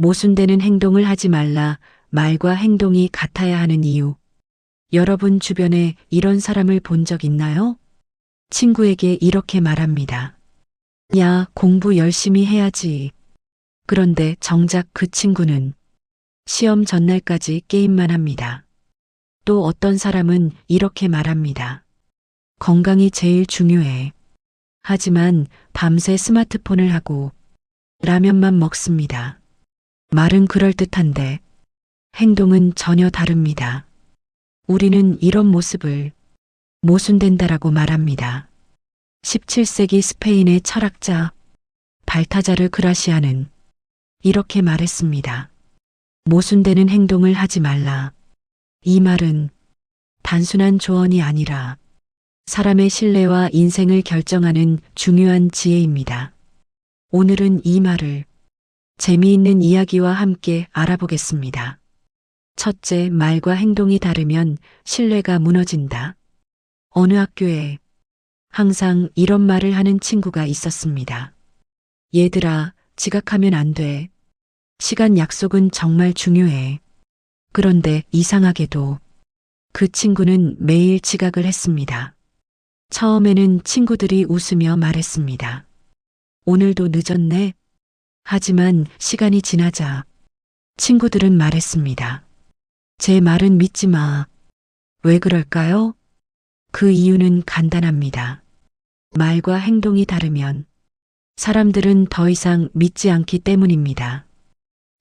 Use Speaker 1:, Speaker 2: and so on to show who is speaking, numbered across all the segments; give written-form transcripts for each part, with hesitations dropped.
Speaker 1: 모순되는 행동을 하지 말라. 말과 행동이 같아야 하는 이유. 여러분 주변에 이런 사람을 본 적 있나요? 친구에게 이렇게 말합니다. 야, 공부 열심히 해야지. 그런데 정작 그 친구는 시험 전날까지 게임만 합니다. 또 어떤 사람은 이렇게 말합니다. 건강이 제일 중요해. 하지만 밤새 스마트폰을 하고 라면만 먹습니다. 말은 그럴듯한데 행동은 전혀 다릅니다. 우리는 이런 모습을 모순된다라고 말합니다. 17세기 스페인의 철학자 발타자르 그라시아는 이렇게 말했습니다. 모순되는 행동을 하지 말라. 이 말은 단순한 조언이 아니라 사람의 신뢰와 인생을 결정하는 중요한 지혜입니다. 오늘은 이 말을 재미있는 이야기와 함께 알아보겠습니다. 첫째, 말과 행동이 다르면 신뢰가 무너진다. 어느 학교에 항상 이런 말을 하는 친구가 있었습니다. 얘들아, 지각하면 안 돼. 시간 약속은 정말 중요해. 그런데 이상하게도 그 친구는 매일 지각을 했습니다. 처음에는 친구들이 웃으며 말했습니다. 오늘도 늦었네. 하지만 시간이 지나자 친구들은 말했습니다. 제 말은 믿지 마. 왜 그럴까요? 그 이유는 간단합니다. 말과 행동이 다르면 사람들은 더 이상 믿지 않기 때문입니다.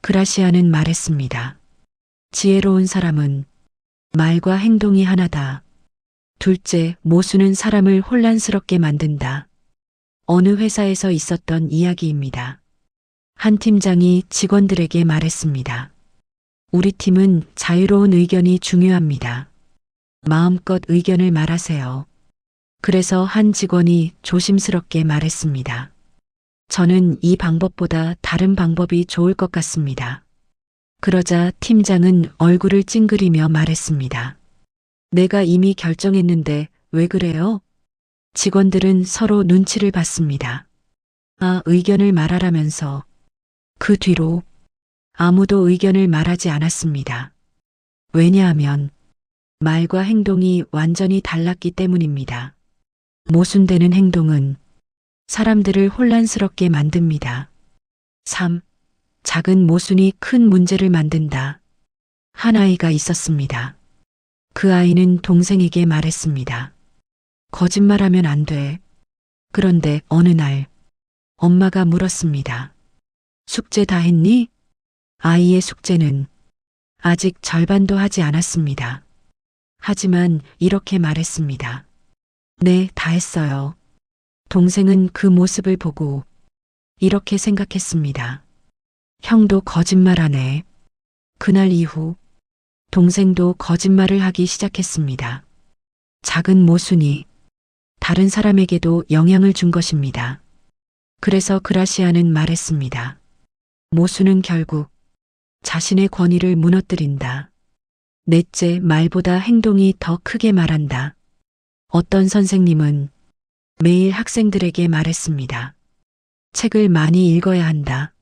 Speaker 1: 그라시아는 말했습니다. 지혜로운 사람은 말과 행동이 하나다. 둘째, 모순은 사람을 혼란스럽게 만든다. 어느 회사에서 있었던 이야기입니다. 한 팀장이 직원들에게 말했습니다. 우리 팀은 자유로운 의견이 중요합니다. 마음껏 의견을 말하세요. 그래서 한 직원이 조심스럽게 말했습니다. 저는 이 방법보다 다른 방법이 좋을 것 같습니다. 그러자 팀장은 얼굴을 찡그리며 말했습니다. 내가 이미 결정했는데 왜 그래요? 직원들은 서로 눈치를 봤습니다. 의견을 말하라면서 그 뒤로 아무도 의견을 말하지 않았습니다. 왜냐하면 말과 행동이 완전히 달랐기 때문입니다. 모순되는 행동은 사람들을 혼란스럽게 만듭니다. 3. 작은 모순이 큰 문제를 만든다. 한 아이가 있었습니다. 그 아이는 동생에게 말했습니다. 거짓말하면 안 돼. 그런데 어느 날 엄마가 물었습니다. 숙제 다 했니? 아이의 숙제는 아직 절반도 하지 않았습니다. 하지만 이렇게 말했습니다. 네, 다 했어요. 동생은 그 모습을 보고 이렇게 생각했습니다. 형도 거짓말하네. 그날 이후 동생도 거짓말을 하기 시작했습니다. 작은 모순이 다른 사람에게도 영향을 준 것입니다. 그래서 그라시아는 말했습니다. 모순은 결국 자신의 권위를 무너뜨린다. 넷째, 말보다 행동이 더 크게 말한다. 어떤 선생님은 매일 학생들에게 말했습니다. 책을 많이 읽어야 한다.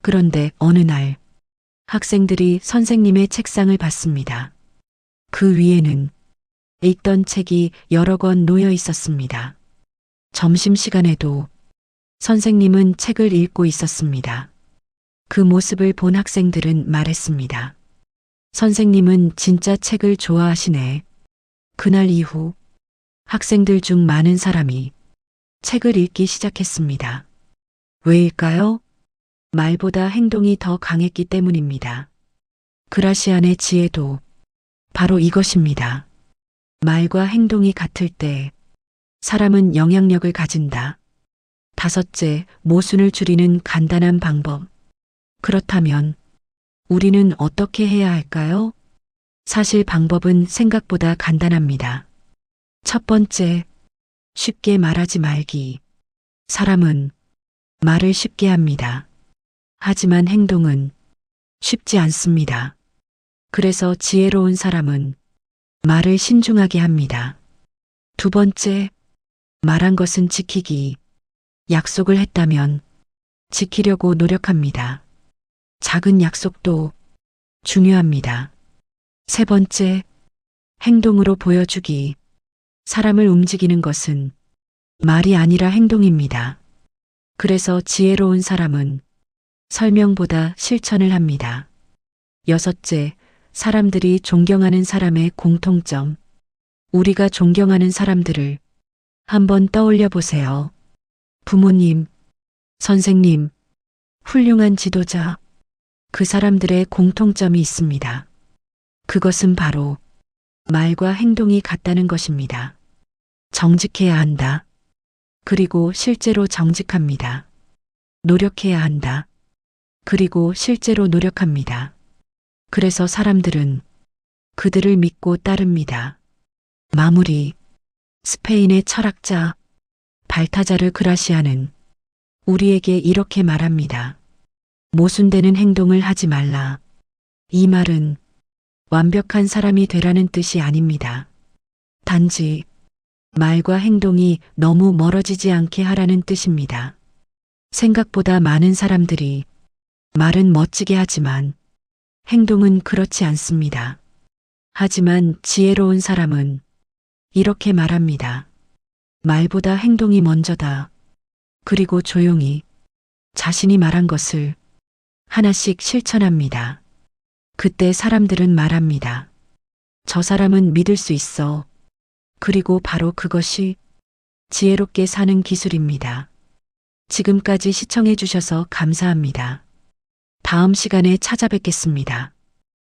Speaker 1: 그런데 어느 날 학생들이 선생님의 책상을 봤습니다. 그 위에는 읽던 책이 여러 권 놓여 있었습니다. 점심시간에도 선생님은 책을 읽고 있었습니다. 그 모습을 본 학생들은 말했습니다. 선생님은 진짜 책을 좋아하시네. 그날 이후 학생들 중 많은 사람이 책을 읽기 시작했습니다. 왜일까요? 말보다 행동이 더 강했기 때문입니다. 그라시안의 지혜도 바로 이것입니다. 말과 행동이 같을 때 사람은 영향력을 가진다. 다섯째, 모순을 줄이는 간단한 방법. 그렇다면 우리는 어떻게 해야 할까요? 사실 방법은 생각보다 간단합니다. 첫 번째, 쉽게 말하지 말기. 사람은 말을 쉽게 합니다. 하지만 행동은 쉽지 않습니다. 그래서 지혜로운 사람은 말을 신중하게 합니다. 두 번째, 말한 것은 지키기. 약속을 했다면 지키려고 노력합니다. 작은 약속도 중요합니다. 세 번째, 행동으로 보여주기. 사람을 움직이는 것은 말이 아니라 행동입니다. 그래서 지혜로운 사람은 설명보다 실천을 합니다. 여섯째, 사람들이 존경하는 사람의 공통점. 우리가 존경하는 사람들을 한번 떠올려 보세요. 부모님, 선생님, 훌륭한 지도자. 그 사람들의 공통점이 있습니다. 그것은 바로 말과 행동이 같다는 것입니다. 정직해야 한다. 그리고 실제로 정직합니다. 노력해야 한다. 그리고 실제로 노력합니다. 그래서 사람들은 그들을 믿고 따릅니다. 마무리. 스페인의 철학자 발타자르 그라시아는 우리에게 이렇게 말합니다. 모순되는 행동을 하지 말라. 이 말은 완벽한 사람이 되라는 뜻이 아닙니다. 단지 말과 행동이 너무 멀어지지 않게 하라는 뜻입니다. 생각보다 많은 사람들이 말은 멋지게 하지만 행동은 그렇지 않습니다. 하지만 지혜로운 사람은 이렇게 말합니다. 말보다 행동이 먼저다. 그리고 조용히 자신이 말한 것을 하나씩 실천합니다. 그때 사람들은 말합니다. 저 사람은 믿을 수 있어. 그리고 바로 그것이 지혜롭게 사는 기술입니다. 지금까지 시청해 주셔서 감사합니다. 다음 시간에 찾아뵙겠습니다.